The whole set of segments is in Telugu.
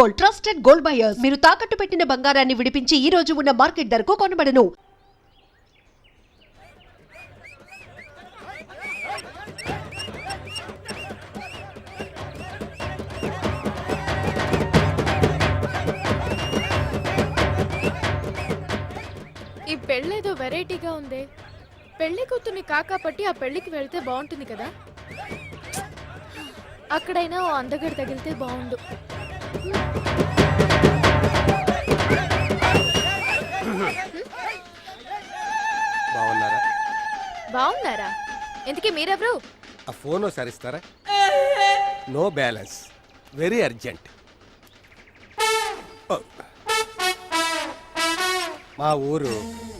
Gold, trusted gold buyers. మీరు తాకట్టు పెట్టిన బంగారాన్ని విడిపించి ఈ రోజు ఉన్న మార్కెట్ ధరకు కొనబడను. ఈ పెళ్ళేదో వెరైటీగా ఉంది. పెళ్లి కూతుర్ని కాకాపట్టి ఆ పెళ్లికి వెళ్తే బాగుంటుంది కదా. అక్కడైనా ఓ అందగడి తగిలితే బాగుండు. బాగున్నారా? ఎందుకే మీరెవరు? ఆ ఫోన్ సరిస్తారా? No balance, very urgent. మా ఊరు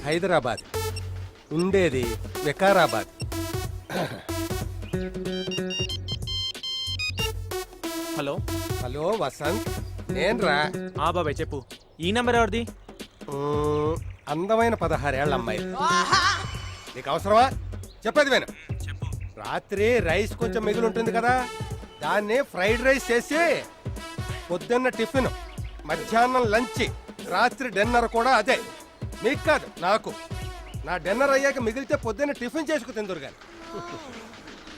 హైదరాబాద్, ఉండేది వికారాబాద్. హలో హలో వసంత్, నేనురా. బాబాయ్ చెప్పు, ఈ నెంబర్ ఎవరిది? అందమైన 16 ఏళ్ల అమ్మాయి. నీకు అవసరమా? చెప్పేది విను. రాత్రి రైస్ కొంచెం మిగిలి ఉంటుంది కదా, దాన్ని ఫ్రైడ్ రైస్ చేసి పొద్దున్న టిఫిన్, మధ్యాహ్నం లంచ్, రాత్రి డిన్నర్ కూడా అదే. మీకు కాదు, నాకు. నా డిన్నర్ అయ్యాక మిగిలితే పొద్దున్న టిఫిన్ చేసుకు తిందురు కానీ.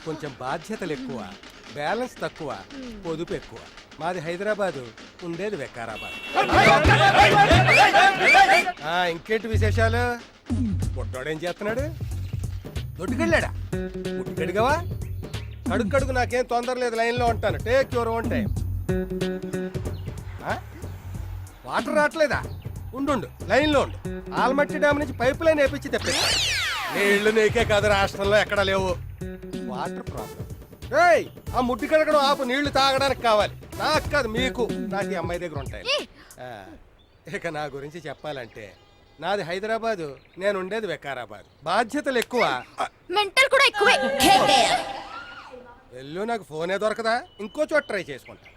కొంచెం బాధ్యతలు ఎక్కువ, బ్యాలెన్స్ తక్కువ, పొదుపు ఎక్కువ. మాది హైదరాబాదు, ఉండేది వికారాబాద్. ఇంకేంటి విశేషాలు? బుడ్డోడేం చేస్తున్నాడు? దొడ్డుకెళ్ళాడా? బుడ్డుకెడిగావా? కడుగు నాకేం తొందర లేదు, లైన్లో ఉంటాను. Take your own time. Water రావట్లేదా? ఉండు, లైన్లో ఉండు. ఆల్మట్టి డ్యామ్ నుంచి పైప్ లైన్ వేపించి తెప్పిస్తా. నీళ్లు నీకే కాదు, రాష్ట్రంలో ఎక్కడా లేవు. Water problem. ఆ ముడ్డి కడగడం ఆపు, నీళ్లు తాగడానికి కావాలి. నాకు కాదు, మీకు. నాకు ఈ అమ్మాయి దగ్గర ఉంటాయి. ఇక నా గురించి చెప్పాలంటే నాది హైదరాబాదు, నేను ఉండేది వికారాబాద్. బాధ్యతలు ఎక్కువ, మెంటల్ కూడా ఎక్కువే. వెళ్ళు, నాకు ఫోనే దొరకదా? ఇంకో చోట ట్రై చేసుకుంటా.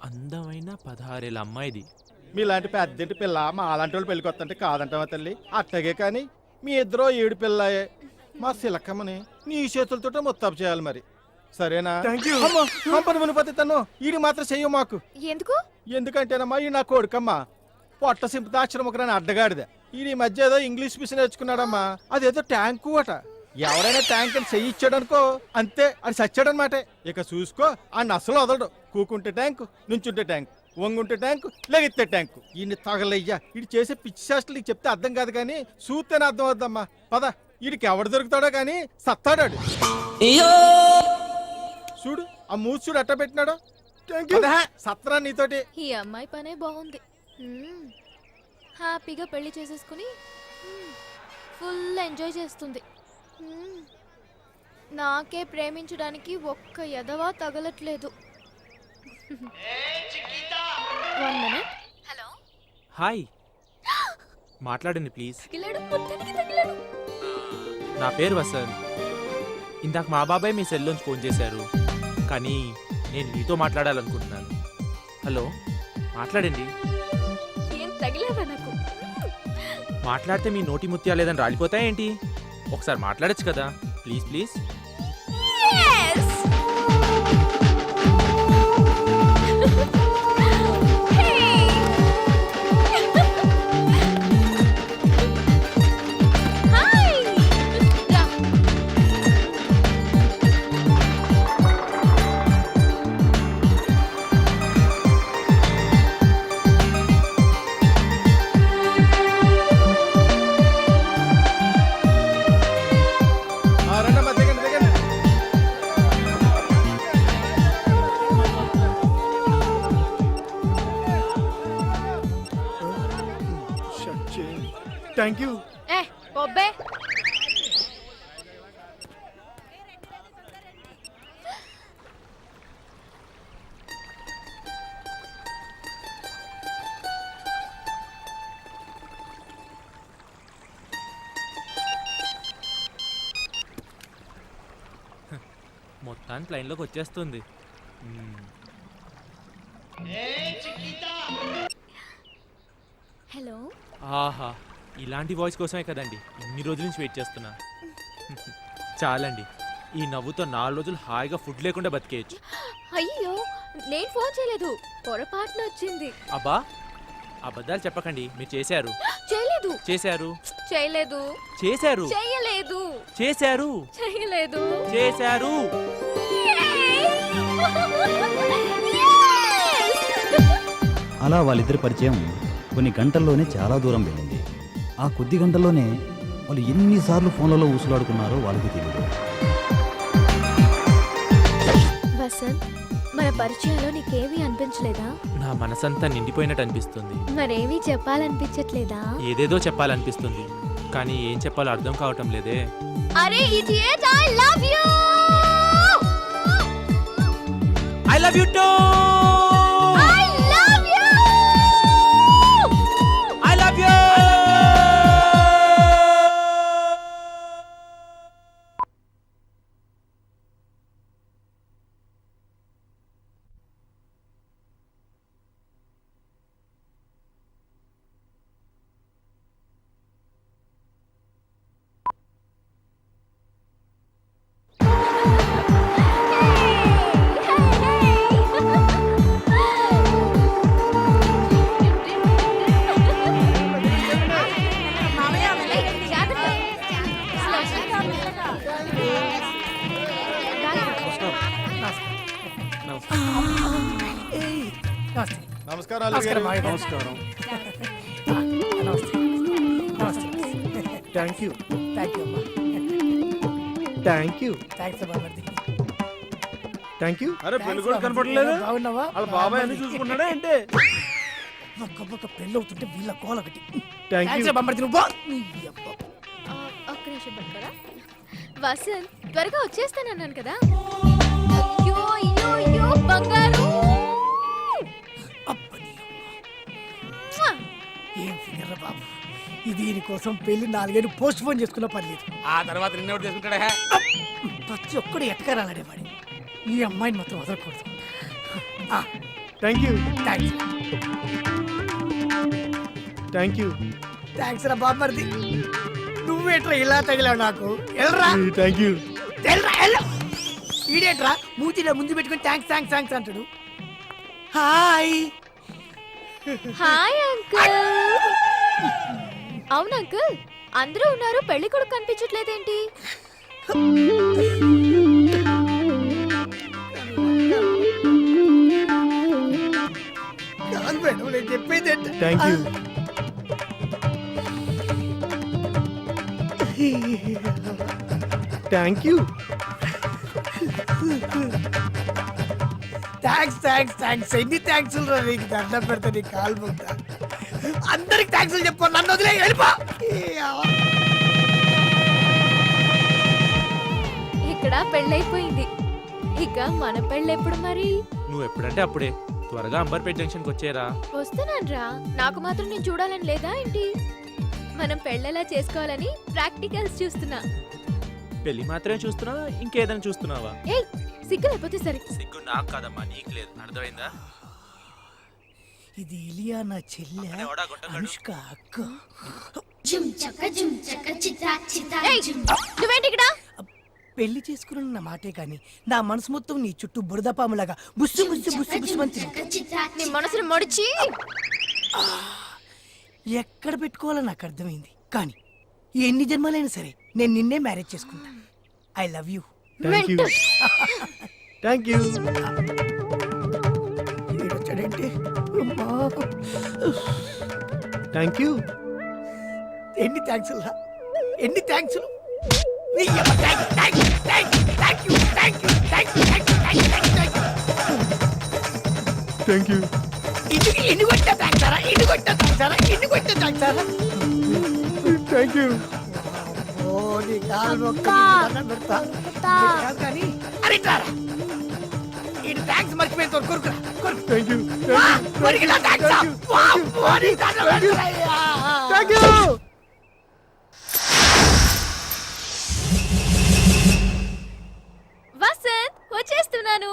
అందమైన 16 ఏళ్ళ అమ్మాయిది. మీలాంటి పెద్దంటి పిల్ల మా అలాంటి వాళ్ళు పెళ్ళికి వస్తుంటే కాదంటావా తల్లి? అట్టగే కానీ మీ ఇద్దరు 7 పిల్లయే. మా సిలకమ్మని నీ చేతులతో ముస్తాబు చేయాలి మరి, సరేనా? కంపని మునిపోతే తను ఈడి మాత్రం చెయ్యవు మాకు. ఎందుకు? ఎందుకంటేనమ్మా ఈ నా కొడుకమ్మా పొట్ట సింపుతా అక్షరముఖరాని అడ్డగాడిదే. ఈ మధ్య ఏదో ఇంగ్లీష్ మిషన్ నేర్చుకున్నాడమ్మా. అదేదో ట్యాంకు అట. ఎవరైనా ట్యాంక్ అని చెయ్యి ఇచ్చాడనుకో అంతే, అది చచ్చాడనమాట. ఇక చూసుకో, ఆ అసలు వదలడు. కూకుంటే ట్యాంకు, నుంచుంటే ట్యాంకు, వంగుంటే ట్యాంకు, లెగితే ట్యాంకు. ఈయన్ని తగలయ్యా. ఇటు చేసే పిచ్చి శాస్త్రాలు నీకు చెప్తే అర్థం కాదు కానీ చూస్తేనే అర్థం అవుద్దమ్మా. పద, వీడికి ఎవడు దొరుకుతాడో కానీ సత్తాడాడు. చూడు ఆ మూసి చూడు అట్ట పెట్టినాడు. సత్రా నీతోటి. ఈ అమ్మాయి పనే బాగుంది. హ్యాపీగా పెళ్లి చేసేసుకుని ఫుల్ ఎంజాయ్ చేస్తుంది. నాకే ప్రేమించడానికి ఒక్క ఎదవా తగలట్లేదు. 1 minute. హలో, హాయ్, మాట్లాడండి ప్లీజ్. తగిలాడు. నా పేరు వసంత్. ఇందాక మా బాబాయ్ మీ సెల్లోంచి ఫోన్ చేశారు, కానీ నేను మీతో మాట్లాడాలనుకుంటున్నాను. హలో, మాట్లాడండి. ఏం తగిలేవా నాకు? మాట్లాడితే మీ నోటి ముత్యాలేదని రాలిపోతాయేంటి? ఒకసారి మాట్లాడచ్చు కదా, ప్లీజ్ ప్లీజ్. Thank you. బొబ్బే, మొత్తానికి లైన్లోకి వచ్చేస్తుంది. హలో. ఆహా, ఇలాంటి వాయిస్ కోసమే కదండి ఇన్ని రోజుల నుంచి వెయిట్ చేస్తున్నా. చాలండి, ఈ నవ్వుతో 4 రోజులు హాయిగా ఫుడ్ లేకుండా బతికేయచ్చు. అయ్యో, నేను ఫోన్ చేయలేదు, పొరపాటున వచ్చింది. అబ్బా అబద్ధాలు చెప్పకండి, మీరు చేశారు. చేయలేదు చేశారు. చేయలేదు చేశారు. చేయలేదు చేశారు. చేయలేదు. చేశారు. అలా వాళ్ళిద్దరి పరిచయం కొన్ని గంటల్లోనే చాలా దూరం వెళ్ళింది. ఆ కొద్ది గంటల్లోనే వాళ్ళు ఎన్నిసార్లు ఫోన్లలో ఊసులాడుకున్నారో వాళ్ళకి తెలియదు. వసంత్, మన పరిచయంలో నీకేమీ అనిపించలేదా? నా మనసంతా నిండిపోయినట్టు అనిపిస్తుంది. మరేమీ చెప్పాలనిపించట్లేదా? ఏదేదో చెప్పాలనిపిస్తుంది, కానీ ఏం చెప్పాలో అర్థం కావటం లేదే. అరే idiot, I love you. I love you two. I love you. I love you. నమస్కారాలు నమస్కారం. Thank you. Thank you. Thank you. అరే పెళ్లి కూడా కనపడలేదు. బాగున్నావా? వాళ్ళ బాబాయ్ అన్ని చూసుకుంటాడా ఏంటి? ఒక్క పెళ్ళి అవుతుంటే వీళ్ళ గోల ఒకటి. Thank you. ఒక్క నిమిషం పట్టుకోరా. వసంత్, త్వరగా వచ్చేస్తానన్నాను కదా. అయ్యో అయ్యో అయ్యో బంగారు. మ్వా! ఏం ఫిగర్ బాబు, ఇది దీనికోసం పెళ్లి 4 ఏళ్ళు పోస్ట్ పోన్ చేసుకున్న పర్లేదు. ఆ తర్వాత నిన్నెవడు చేసుకుంటాడా? ప్రతి ఒక్కడు ఎట్టకారాలాడేవాడి. ఈ అమ్మాయిని మాత్రం వదలకూడదు. Thank you. Thanks thank you. Thanks రా బామ్మర్ది. నువ్వేట్రా ఇలా తగిలావు నాకు? ఎల్రా థ్యాంక్ యూ. ఈడేట్రా మూతిలో ముందు పెట్టుకుని థ్యాంక్స్ థ్యాంక్స్ థ్యాంక్స్ అంటాడు. హాయ్. Hi uncle. అవును అంకుల్, అందరూ ఉన్నారు, పెళ్లి కొడుకు కనిపించట్లేదేంటి? కాదు మేడం, నేను చెప్పేది thank you. Thank you. Thanks thanks thanks. ఎన్ని థ్యాంక్స్ రా నీకు, దండం పెడతా నీ కాలు ముద్ద. అందరికి థ్యాంక్స్ చెప్పు, నన్ను వదిలే వెళ్ళిపో. ఇక్కడ పెళ్ళైపోయింది, ఇక మన పెళ్ళెప్పుడు మరి? నువ్వు ఎప్పుడంటే అప్పుడే. త్వరగా అంబర్పేట్ జంక్షన్కి వచ్చేరా. వస్తున్నాన్రా. నాకు మాత్రం నేను చూడాలని లేదా ఏంటి? మనం పెళ్ళెలా చేసుకోవాలని ప్రాక్టికల్స్ చూస్తున్నా. పెళ్లి మాత్రమే చూస్తున్నావా, ఇంకేదైనా చూస్తున్నావా? ఏయ్, సిగ్గు లేకపోతే సరే. సిగ్గు నాకు కాదమ్మా, నీకు లేదు. అర్థమైందా? ఇది ఇలియా నా చెల్లె, ఎవడా గొట్టంగాడు? అనుష్క అక్క. ఏయ్, నువ్వేంటి ఇక్కడ? పెళ్లి చేసుకున్న నా మాటే కాని నా మనసు మొత్తం నీ చుట్టూ బురదపాములాగా బుస్సు బుస్సు బుస్సు బుస్సు అని తిరుగుతుంది. నీ మనసుని మొడిచి ఎక్కడ పెట్టుకోవాలో నాకు అర్థమైంది. కానీ ఎన్ని జన్మలైనా సరే నేను నిన్నే మ్యారేజ్ చేసుకుంటా. I love you. Thank you. Thank you. వచ్చాడేంటి? Thank you. ఎన్ని థ్యాంక్స్ రా, ఎన్ని థ్యాంక్స్. Thank you. ఎన్ని కొట్టిన థ్యాంక్స్ రా, ఎన్ని కొట్టిన థ్యాంక్స్ రా, ఎన్ని కొట్టిన థ్యాంక్స్ రా. Thank you. ఓ నీ కాలు మొక్క దండం పెడతా. కాదు కానీ అరే ఇట్లారా, ఈ థ్యాంక్స్ మర్చిపోయిన కొరుకురా కొరుకు. Thank you. కొరికిన థ్యాంక్స్. Thank you. వసంత్, వచ్చేస్తున్నాను.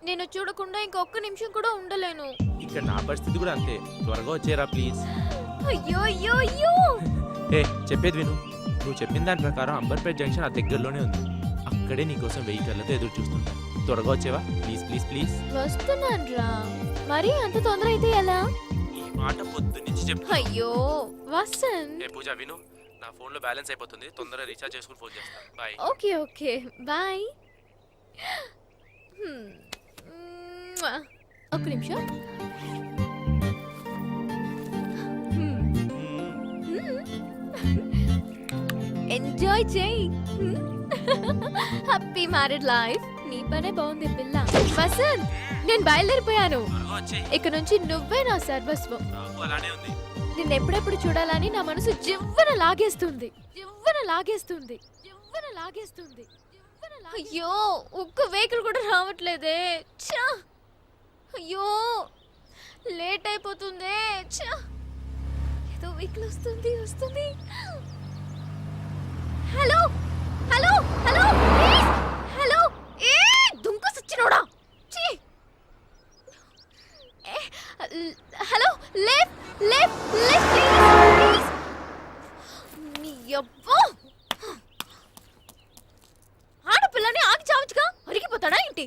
నేను చూడకుండా ఇంకొక్క నిమిషం కూడా ఉండలేను. ఇక్కడ నా పరిస్థితి కూడా అంతే. త్వరగా వచ్చేరా ప్లీజ్. అయ్యో అయ్యో అయ్యో. ఏ చెప్పేది విను. నువ్వు చెప్పిన దాని ప్రకారం అంబర్పేట్ జంక్షన్ ఆ దగ్గరలోనే ఉంది. అక్కడే నీకోసం వెహికల్తో ఎదురు చూస్తుంటా. త్వరగా వచ్చేవా? Please please please. వస్తున్నాను రా. మరి అంత తొందర అయితే ఎలా? ఈ మాట పొద్దున్నుంచి చెప్పు. అయ్యో వసంత్. ఏ పూజ విను, నా ఫోన్లో బ్యాలెన్స్ అయిపోతుంది, తొందరగా రీఛార్జ్ చేసుకుని ఫోన్ చేస్తా. బాయ్. Okay okay bye. ఒక్క నిమిషం. ఎంజాయ్ చేయి. Happy married life. నీ పనే బాగుంది పిల్ల. వసంత్ నేను బయలుదేరిపోయాను. త్వరగా వచ్చేయ్. ఇక నుంచి నువ్వే నా సర్వస్వం. నాకు అలానే ఉంది. నిన్ను ఎప్పుడెప్పుడు చూడాలని నా మనసు జివ్వన లాగేస్తుంది, జివ్వన లాగేస్తుంది, జివ్వన లాగేస్తుంది. అయ్యో ఒక్క వెహికల్ కూడా రావట్లేదే. ఛా! అయ్యో లేట్ అయిపోతుందే. ఛా! ఏదో వెహికల్ వస్తుంది వస్తుంది. Hello hello hello please. Hello ఏ దుంకు సచ్చినోడా. ఛీ! Hello left left left please. నీ అబ్బా ఆడపిల్లని ఆగి చావచ్చుగా, అరిగిపోతాడా ఏంటి?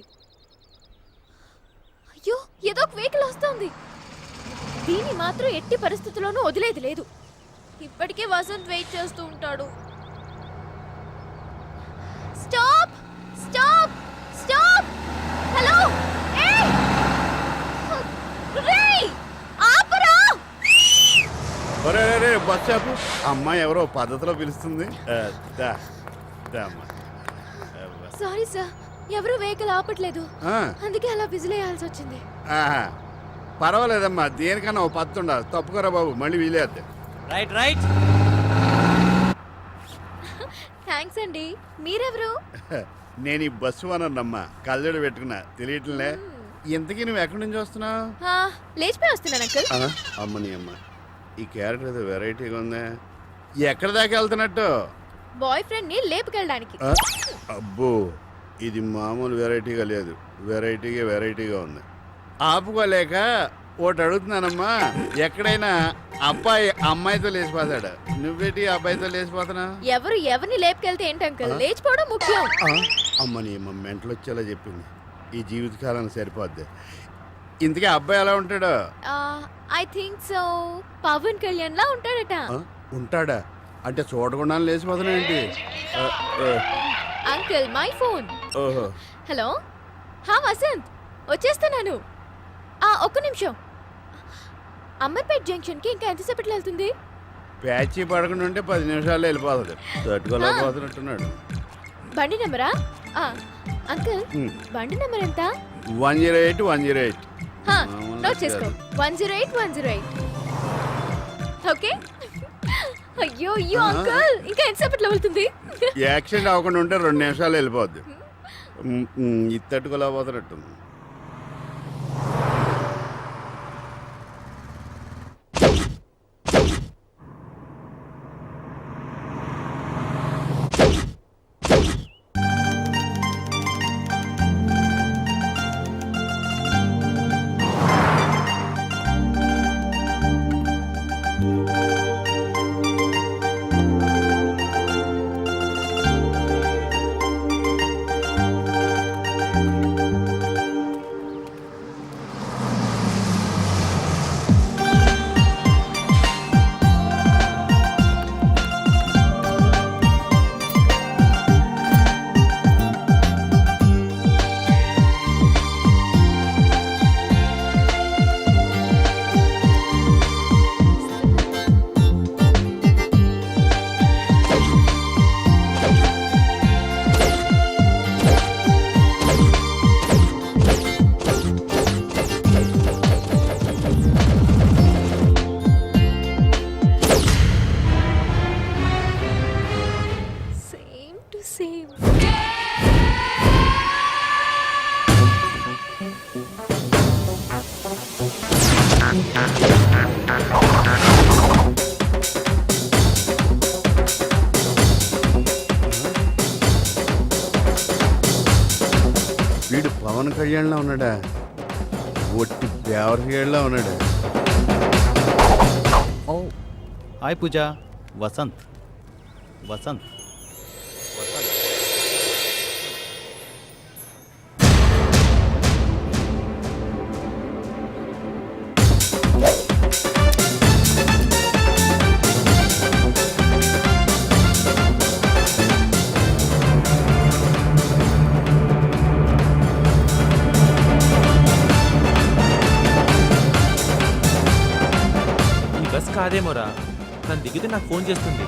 అయ్యో ఏదో ఒక వెహికల్ వస్తుంది. దీన్ని మాత్రం ఎట్టి పరిస్థితుల్లోనూ వదిలేది లేదు. ఇప్పటికే వసంత్ వెయిట్ చేస్తూ ఉంటాడు. Stop stop stop. హలో ఏయ్ రేయ్ ఆపరా. ఒరే రే బస్ ఆపు. అమ్మాయి ఎవరో పద్ధతిలో పిలుస్తుంది. దా, దా అమ్మా. సారీ సార్, ఎవరు వెహికల్ ఆపట్లేదు, ఆ, అందుకే అలా విజిలేయాల్సి వచ్చింది. ఆహా. పర్వాలేదమ్మా, దేనికన్నా ఓ పద్ధతి ఉండాలి. తప్పుకోరా బాబు, మళ్ళీ వీలేద్ది. Right right. థ్యాంక్స్ అండి. మీరెవరు? నేను ఈ బస్సు వనమ్మా, కళ్ళజోడు పెట్టుకున్నా, తెలియట్లే. ఇంతకీ నువ్వు ఎక్కడి నుంచి వస్తున్నావు? ఆ, లేచిపోయి వస్తున్నాను అంకుల్. అమ్మని అమ్మ, ఈ క్యారెక్టర్ ఏదో వెరైటీగా ఉందా. ఎక్కడి దాకా వెళ్తున్నట్టు? బాయ్ ఫ్రెండ్ ని లేపుకెళ్ళడానికి. ఆ, అబ్బో, ఇది మామూలు వెరైటీగా లేదు, వెరైటీగా ఉంది. ఆపుకోలేక ఒకటి అడుగుతున్నానమ్మా, ఎక్కడైనా అబ్బాయి అమ్మాయితో లేచిపోతాడు, నువ్వేటి అబ్బాయితో లేచిపోతున్నా? ఎవరు ఎవరిని లేపుకెళ్తే ఏంటి అంకుల్, లేచిపోవడం ముఖ్యం. అమ్మని అమ్మ మెంటలు వచ్చేలా చెప్పింది. ఈ జీవితకాలానికి సరిపోద్ది. ఇంతకీ అబ్బాయి ఎలా ఉంటాడు? I think so Pawan Kalyan లా ఉంటాడట. ఉంటాడా? అంటే చూడకుండా లేచిపోతున్నా ఏంటి? Uncle my phone. ఓహో. హలో హా వసంత్, వచ్చేస్తున్నాను. ఒక్క నిమిషం. అమ్మర్పేట్ జంక్షన్ కి ఇంకా ఎంతసేపట్లో వెళ్తుంది? ప్యాచీ పడకుండా ఉంటే 10 నిమిషాల్లో వెళ్ళిపోతాడు. తట్టుకోలేకపోతున్నట్టున్నాడు. బండి నెంబరా? అంకుల్ బండి నెంబర్ ఎంత? 108. నోట్ చేసుకో. 108. ఓకే. అయ్యో అయ్యో అంకుల్, ఇంకా ఎంతసేపట్లో వెళ్తుంది? యాక్సిడెంట్ అవ్వకుండా ఉంటే 2 నిమిషాలు వెళ్ళిపోద్ది. ఇది తట్టుకోలేకపోతున్నట్టుంది. వీడు పవన్ కళ్యాణ్లా ఉన్నాడా? ఒట్టి దేవరగేళ్ళ ఉన్నాడా? ఓ హాయ్ పూజ. వసంత్. కాదేమోరా. తను దిగితే నాకు ఫోన్ చేస్తుంది.